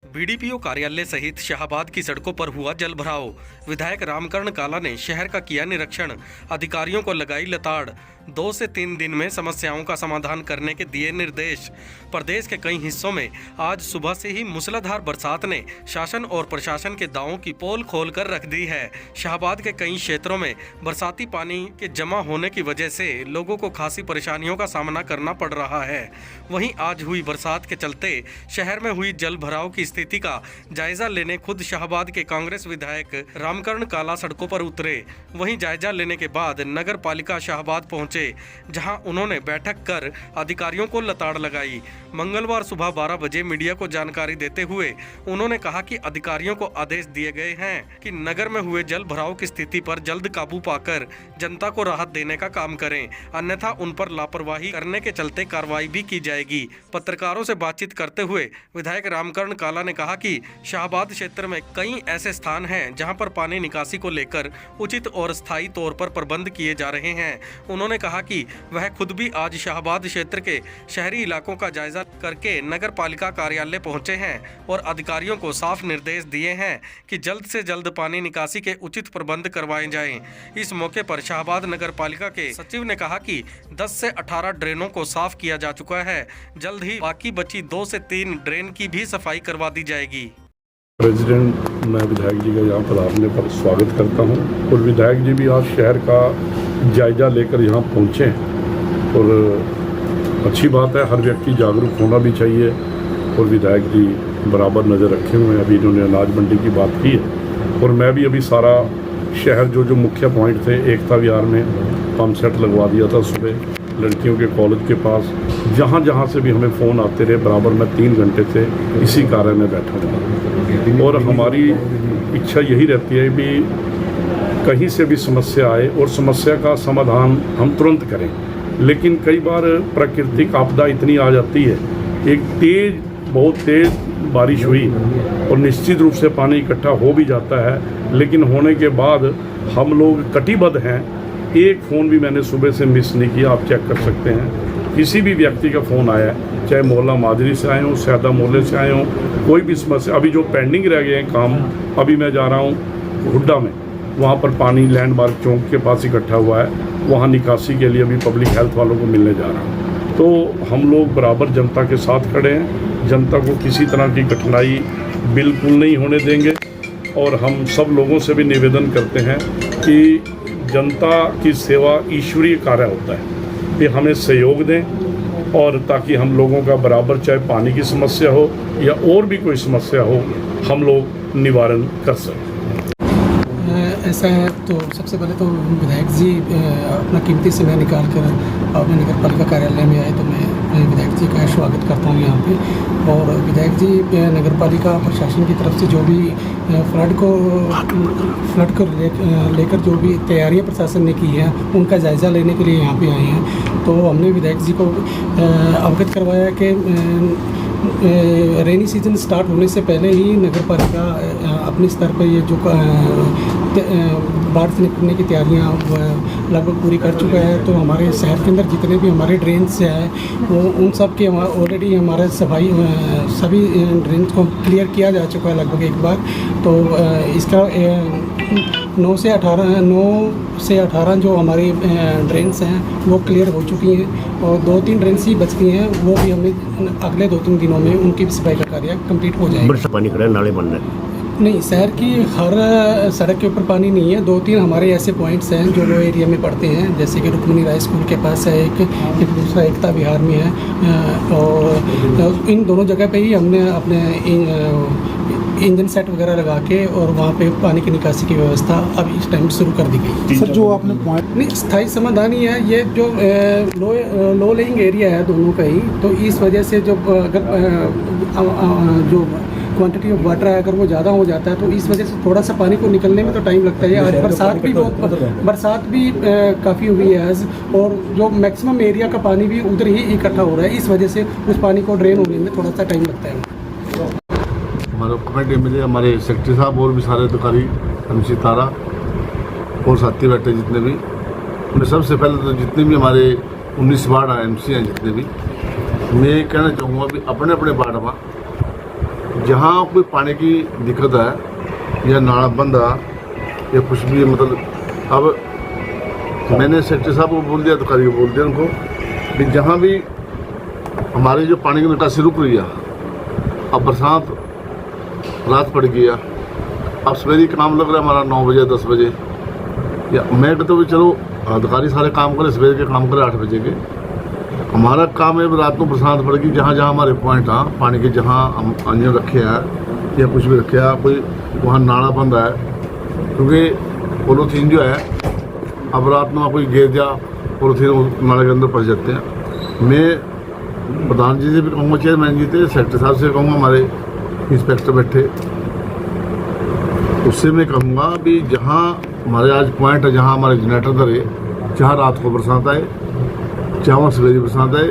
BDPO कार्यालय सहित शाहबाद की सड़कों पर हुआ जलभराव। विधायक रामकरण काला ने शहर का किया निरीक्षण, अधिकारियों को लगाई लताड़। 2 से 3 दिन में समस्याओं का समाधान करने के दिए निर्देश। प्रदेश के कई हिस्सों में आज सुबह से ही मूसलाधार बरसात ने शासन और प्रशासन के दावों की पोल खोल कर रख दी है। शाहबाद के कई क्षेत्रों में बरसाती पानी के जमा होने की वजह से लोगों को खासी परेशानियों का सामना करना पड़ रहा है। वहीं आज हुई बरसात के चलते शहर में हुई जल भराव की स्थिति का जायजा लेने खुद शाहबाद के कांग्रेस विधायक रामकरण काला सड़कों पर उतरे। वहीं जायजा लेने के बाद नगर पालिका शाहबाद पहुंचे, जहां उन्होंने बैठक कर अधिकारियों को लताड़ लगाई। मंगलवार सुबह 12 बजे मीडिया को जानकारी देते हुए उन्होंने कहा कि अधिकारियों को आदेश दिए गए हैं कि नगर में हुए जल भराव की स्थिति पर जल्द काबू पाकर जनता को राहत देने का काम करें, अन्यथा उन पर लापरवाही करने के चलते कार्रवाई भी की जाएगी। पत्रकारों से बातचीत करते हुए विधायक रामकरण काला ने कहा कि शाहबाद क्षेत्र में कई ऐसे स्थान हैं जहां पर पानी निकासी को लेकर उचित और स्थायी तौर पर प्रबंध किए जा रहे हैं। उन्होंने कहा कि वह खुद भी आज शाहबाद क्षेत्र के शहरी इलाकों का जायजा करके नगर पालिका कार्यालय पहुंचे हैं और अधिकारियों को साफ निर्देश दिए हैं कि जल्द से जल्द पानी निकासी के उचित प्रबंध करवाए जाएं। इस मौके पर शाहबाद नगर पालिका के सचिव ने कहा कि 10 से 18 ड्रेनों को साफ किया जा चुका है, जल्द ही बाकी बची 2 से 3 ड्रेन की भी सफाई करवा दी जाएगी। प्रेसिडेंट, मैं विधायक जी का यहाँ पधारने पर स्वागत करता हूँ और विधायक जी भी आज शहर का जायजा लेकर यहाँ पहुँचे और अच्छी बात है, हर व्यक्ति जागरूक होना भी चाहिए और विधायक जी बराबर नज़र रखे हुए हैं। अभी इन्होंने अनाज मंडी की बात की है और मैं भी अभी सारा शहर जो मुख्य पॉइंट थे, एकता विहार में पंप सेट लगवा दिया था सुबह, लड़कियों के कॉलेज के पास, जहाँ से भी हमें फ़ोन आते रहे, बराबर मैं 3 घंटे से इसी कार्य में बैठा था और हमारी इच्छा यही रहती है कि कहीं से भी समस्या आए और समस्या का समाधान हम तुरंत करें। लेकिन कई बार प्राकृतिक आपदा इतनी आ जाती है, एक बहुत तेज़ बारिश हुई और निश्चित रूप से पानी इकट्ठा हो भी जाता है, लेकिन होने के बाद हम लोग कटिबद्ध हैं। एक फ़ोन भी मैंने सुबह से मिस नहीं किया, आप चेक कर सकते हैं। किसी भी व्यक्ति का फ़ोन आया, चाहे मोहल्ला माजरी से आए हों, सैदा मोहल्ले से आए हों, कोई भी समस्या। अभी जो पेंडिंग रह गए हैं काम, अभी मैं जा रहा हूँ हुड्डा में, वहाँ पर पानी लैंडमार्क चौक के पास इकट्ठा हुआ है, वहाँ निकासी के लिए अभी पब्लिक हेल्थ वालों को मिलने जा रहा हूँ। तो हम लोग बराबर जनता के साथ खड़े हैं, जनता को किसी तरह की कठिनाई बिल्कुल नहीं होने देंगे और हम सब लोगों से भी निवेदन करते हैं कि जनता की सेवा ईश्वरीय कार्य होता है, कि हमें सहयोग दें और ताकि हम लोगों का बराबर, चाहे पानी की समस्या हो या और भी कोई समस्या हो, हम लोग निवारण कर सकें। ऐसा है तो सबसे पहले तो विधायक जी अपना कीमती समय निकाल कर अपने नगर पालिका कार्यालय में आए, तो मैं विधायक जी का स्वागत करता हूँ यहाँ पे। और विधायक जी नगर पालिका प्रशासन की तरफ से जो भी फ्लड को लेकर जो भी तैयारियाँ प्रशासन ने की है, उनका जायज़ा लेने के लिए यहाँ पे आए हैं। तो हमने विधायक जी को अवगत करवाया कि रेनी सीजन स्टार्ट होने से पहले ही नगर पालिका अपने स्तर पर ये जो बाढ़ से निपटने की तैयारियां लगभग पूरी कर चुका है। तो हमारे शहर के अंदर जितने भी हमारे ड्रेन्स हैं, वो उन सब के ऑलरेडी हमारे सभी ड्रेन्स को क्लियर किया जा चुका है लगभग एक बार। तो इसका 9 से 18 जो हमारी ड्रेन्स हैं वो क्लियर हो चुकी हैं और 2-3 ड्रेन्स ही बच गई हैं, वो भी हमें अगले 2-3 दिनों में उनकी भी सफाई का कार्य कंप्लीट हो जाएगा। पानी खड़ा है, नाले बन रहे हैं? नहीं, शहर की हर सड़क के ऊपर पानी नहीं है। 2-3 हमारे ऐसे पॉइंट्स हैं जो लो एरिया में पड़ते हैं, जैसे कि रुक्मिणी राय स्कूल के पास है एक दूसरा एकता विहार में है और इन दोनों जगह पे ही हमने अपने इंजन सेट वगैरह लगा के और वहाँ पे पानी की निकासी की व्यवस्था अब इस टाइम शुरू कर दी गई। सर, जो आपने पॉइंट नहीं, स्थायी समाधान ही है ये, जो लो लेइंग एरिया है दोनों का ही, तो इस वजह से जो क्वांटिटी ऑफ वाटर है अगर वो ज़्यादा हो जाता है तो इस वजह से थोड़ा सा पानी को निकलने में तो टाइम लगता है। आज बरसात भी काफ़ी हुई है आज, और जो मैक्सिमम एरिया का पानी भी उधर ही इकट्ठा हो रहा है, इस वजह से उस पानी को ड्रेन होने में थोड़ा सा टाइम लगता है। हमारे कमेटी में हमारे सेक्रेटरी साहब और भी सारे अधिकारी, MC तारा और साथी बैठे जितने भी, उन्हें सबसे पहले तो जितने भी हमारे 19 वार्ड MC हैं, जितने भी, मैं कहना चाहूँगा भी अपने अपने वार्ड में जहाँ कोई पानी की दिक्कत है या नाला बंद है या कुछ भी, मतलब अब मैंने सेक्रेटरी साहब को बोल दिया, अधिकारी को बोल दिया उनको कि जहाँ भी हमारी जो पानी की निकासी रुक रही है, अब बरसात रात पड़ गई है, अब सवेरे काम लग रहा है हमारा 9 बजे 10 बजे, या मैं कहता हूँ चलो अधिकारी सारे काम करें, सवेरे के काम करें 8 बजे के, हमारा काम है रात को बरसात पड़ गई, जहाँ जहाँ हमारे पॉइंट हैं पानी के, जहाँ हम अन्य रखे हैं या कुछ भी रखे हैं, कोई वहाँ नाला बंद है, क्योंकि पोलोथीन जो है अब रात में कोई गिर जा पोलोथीन नाले के अंदर फंस जाते हैं। मैं प्रधान जी से भी कहूँगा, चेयरमैन जी थे, सेक्रेटरी साहब से कहूँगा, हमारे इंस्पेक्टर बैठे, उससे मैं कहूँगा भी जहाँ हमारे आज पॉइंट है, जहाँ हमारे जनरेटर धरे, चाहे रात को बरसात आए चाहे वहाँ सवेरे बरसात आए,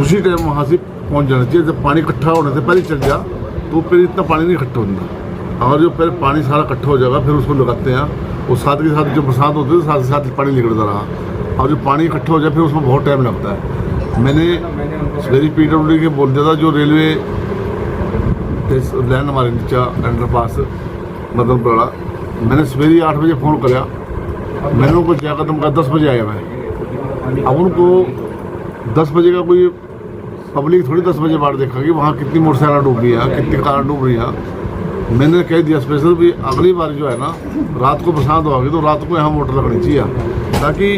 उसी टाइम वहाँ से पहुँच जाना चाहिए। जब पानी इकट्ठा होने से पहले चल जा तो फिर इतना पानी नहीं इकट्ठा होता, और जो फिर पानी सारा इकट्ठा हो जाएगा फिर उसको लगाते हैं, और साथ के साथ जो बरसात होती है साथ ही साथ पानी निकलता रहा, और जो पानी इकट्ठा हो जाए फिर उसमें बहुत टाइम लगता है। मैंने सवेरे PWD के बोल दिया था, जो रेलवे लाइन हमारे नीचे अंडरपास मदन पड़ा, मैंने सवेरे 8 बजे फ़ोन कराया, मैंने उनको क्या कदम का 10 बजे आया मैं, अब उनको 10 बजे का कोई पब्लिक थोड़ी 10 बजे बाद देखा कि वहाँ कितनी मोटरसाइकिल डूब रही है, कितनी कार डूब रही है। मैंने कह दिया स्पेशल भी अगली बार जो है ना, रात को बरसात होगी तो रात को यहाँ मोटर लगनी चाहिए, ताकि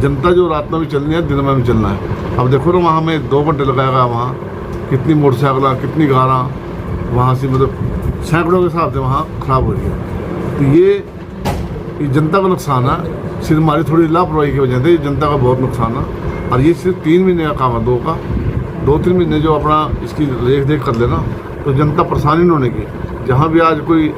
जनता जो रात में भी चलनी है दिन में भी चलना है। अब देखो ना वहाँ में 2 घंटे लगाएगा, वहाँ कितनी मोटरसाइकिल कितनी कारा वहाँ से, मतलब सैकड़ों के हिसाब से वहाँ ख़राब हो रही है। तो ये जनता का नुकसान है, सिर्फ हमारी थोड़ी लापरवाही की वजह से जनता का बहुत नुकसान है। और ये सिर्फ 3 महीने का काम है, 2-3 महीने जो अपना इसकी देख देख कर लेना तो जनता परेशानी नहीं होने की। जहाँ भी आज कोई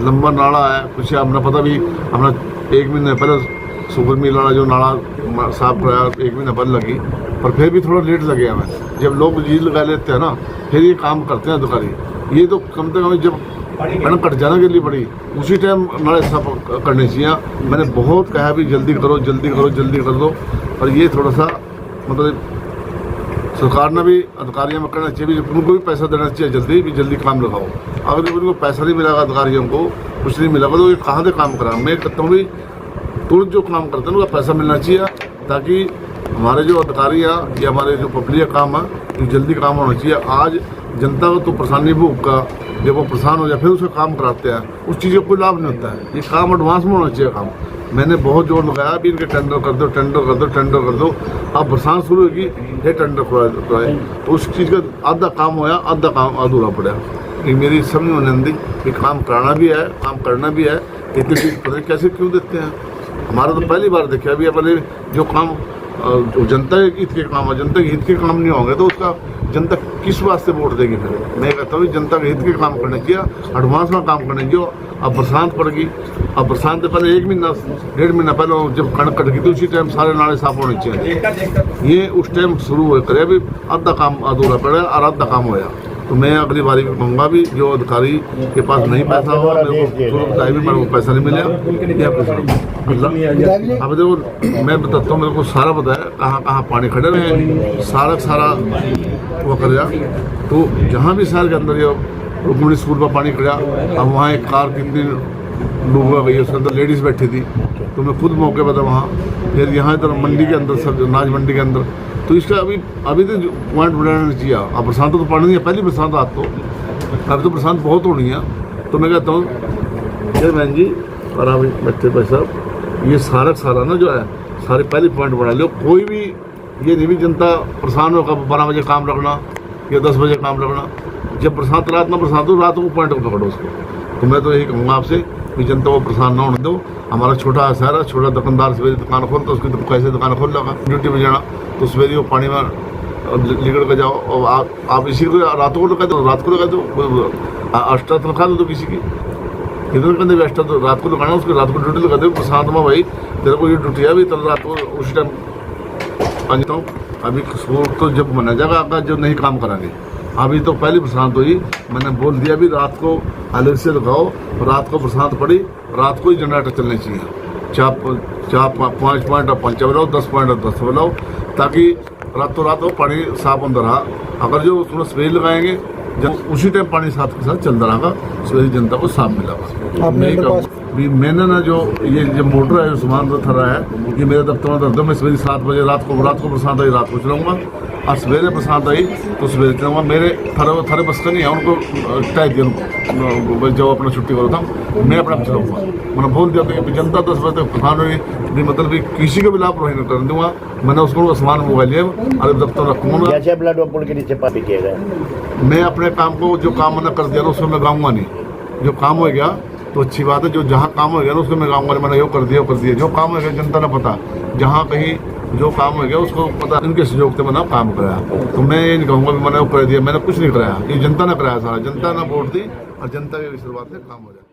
लंबा नाला है, कुछ अपना पता भी, अपना 1 महीने पहले सुपर मिल वाला जो नाला साफ कराया 1 महीना पहले लगी, पर फिर भी थोड़ा लेट लगे हमें। जब लोग जी लगा लेते हैं ना फिर ये काम करते हैं अधिकारी। ये तो कम से कम जब कणक कट जाने के लिए पड़ी उसी टाइम नाले साफ करने चाहिए। मैंने बहुत कहा भी जल्दी करो जल्दी करो जल्दी कर दो, और ये थोड़ा सा मतलब सरकार ने भी अधिकारियों में करना चाहिए, उनको भी पैसा देना चाहिए, जल्दी काम लगाओ। अगर जब उनको पैसा नहीं मिलेगा, अधिकारियों को कुछ नहीं मिलेगा, तो ये कहाँ से काम करा। मैं कहता हूँ भी तुरंत जो काम करते हैं उनका पैसा मिलना चाहिए, ताकि हमारे जो अधिकारी हैं या हमारे जो पब्लिक काम है ये जल्दी काम होना चाहिए। आज जनता को तो परेशानी भूख का, जब वो परेशान हो जाए फिर उसका काम कराते हैं, उस चीज़ का कोई लाभ नहीं होता है। ये काम एडवांस में होना चाहिए काम। मैंने बहुत जोर लगाया भी इनके टेंडर कर दो टेंडर कर दो टेंडर कर दो। अब बरसात शुरू होगी ये टेंडर कराए, तो उस चीज़ का आधा काम होया आधा काम अधूरा पड़ा। ये मेरी समझ में नहीं कि काम कराना भी है काम करना भी है, इतनी चीज़ पता नहीं कैसे क्यों देते हैं। हमारा तो पहली बार देखा अभी अपने जो काम जो जनता के हित के काम है, जनता के हित के काम नहीं होंगे तो उसका जनता किस वास्ते वोट देगी। फिर मैं कहता हूँ जनता के हित के काम करने चाहिए, एडवांस में काम करने चाहिए। अब बरसात पड़ गई, अब बरसात से पहले 1 महीना 1.5 महीना पहले जब कणक कट गई तो उसी टाइम सारे नाले साफ होने चाहिए। ये उस टाइम शुरू हो करे अभी आधा काम अधूरा पड़ा और आधा काम होया। तो मैं अगली बारी भी कहूँगा भी जो अधिकारी के पास नहीं पैसा हो, मेरे को बताया भी मेरे को पैसा नहीं मिला या कुछ नहीं। अब देखो मैं बताता हूँ, मेरे को सारा पता है कहाँ कहाँ पानी खड़े रहे, सारा वो कर जा। तो जहाँ भी शहर के अंदर ये रुक्मिणी स्कूल पर पानी खड़ा, अब वहाँ एक कार कितनी डूब गई, उसके अंदर लेडीज़ बैठी थी, तो मैं खुद मौके पर था वहाँ। फिर यहाँ इधर मंडी के अंदर सब अनाज मंडी के अंदर, तो इसका अभी तो पॉइंट बढ़ाना चाहिए। अब बरसात तो पड़नी है, पहली बरसात आज तो, अभी तो बरसात बहुत होनी है। तो मैं कहता हूँ चेयरमैन जी और अभी बैठे भाई साहब, ये सारा ना जो है सारे पहले पॉइंट बढ़ा लो। कोई भी ये नहीं भी जनता परेशान होगा 12 बजे काम रखना या 10 बजे काम रखना। जब बरसात रात ना बरसात हो, रात को पॉइंट को पकड़ो उसको। तो मैं तो यही कहूँगा आपसे कि जनता को परेशान ना होने दो। हमारा छोटा शहर है, छोटा दुकानदार सवेरे दुकान खोलता, उसकी कैसे दुकान खोल लगा ड्यूटी में जाना, तो सवेरे वो पानी में लिगड़ के जाओ। और आप इसी को रात को लगा दो, रात को लगा दो, एक्स्ट्रा तनख्वाह दो किसी की, इधर कहते भी एक्स्ट्रा तो रात को लगाना, उसकी रात को ड्यूटी लगा दो। बरसात में भाई तेरे को ये ड्यूटी है भी तो रात को उसी टाइम पहुँचता हूँ। अभी स्कूल तो जब मना जाएगा आपका जो नहीं काम कराएंगे। अभी तो पहली बरसात हुई, मैंने बोल दिया भी रात को अलग से लगाओ। रात को बरसात पड़ी, रात को ही जनरेटर चलने चाहिए, 5 पॉइंट और 5 बनाओ, 10 पॉइंट और 10 बनाओ, ताकि रातों रात वो पानी साफ अंदर रहा। अगर जो उसमें स्प्रे लगाएंगे उसी टाइम पानी साथ के साथ चलता रहा, सवेरे जनता को साफ मिला। भी मैंने ना जो ये जो मोटर है, जो सामान रखा रहा है, ये मेरे दफ्तर में रख दो। मैं सवेरे 7 बजे रात को बरसात आई, रात को चलाऊँगा, और सवेरे बरसात आई तो सवेरे चलाऊँगा। मेरे थारे बस का नहीं है, उनको टाइप दिया जो अपना छुट्टी करो था, मैं अपना चलाऊँगा। मैंने बोल दिया कि जनता 10 बजे तक खान नहीं, मतलब कि किसी को भी लापरवाही नहीं करने दूँगा। मैंने उसको सामान मोबाइल लिया और दफ्तर रखूँगा। जैसे ब्लड पुल के नीचे पापी किए गए, मैं अपने काम को, जो काम मैंने कर दिया ना उसमें मैं गाऊँगा नहीं। जो काम हो गया तो अच्छी बात है, जो जहाँ काम हो गया ना उसको मैं गाऊँगा नहीं। मैंने यो कर दिया। जो काम हो गया जनता ने पता, जहाँ कहीं जो काम हो गया उसको पता, इनके सहयोग से मैंने काम कराया। तो मैं ये नहीं कहूँगा भी मैंने वो कर दिया, मैंने कुछ नहीं कराया। ये जनता ने कराया, सारा जनता ने वोट दी और जनता के आशीर्वाद से काम हो जाए।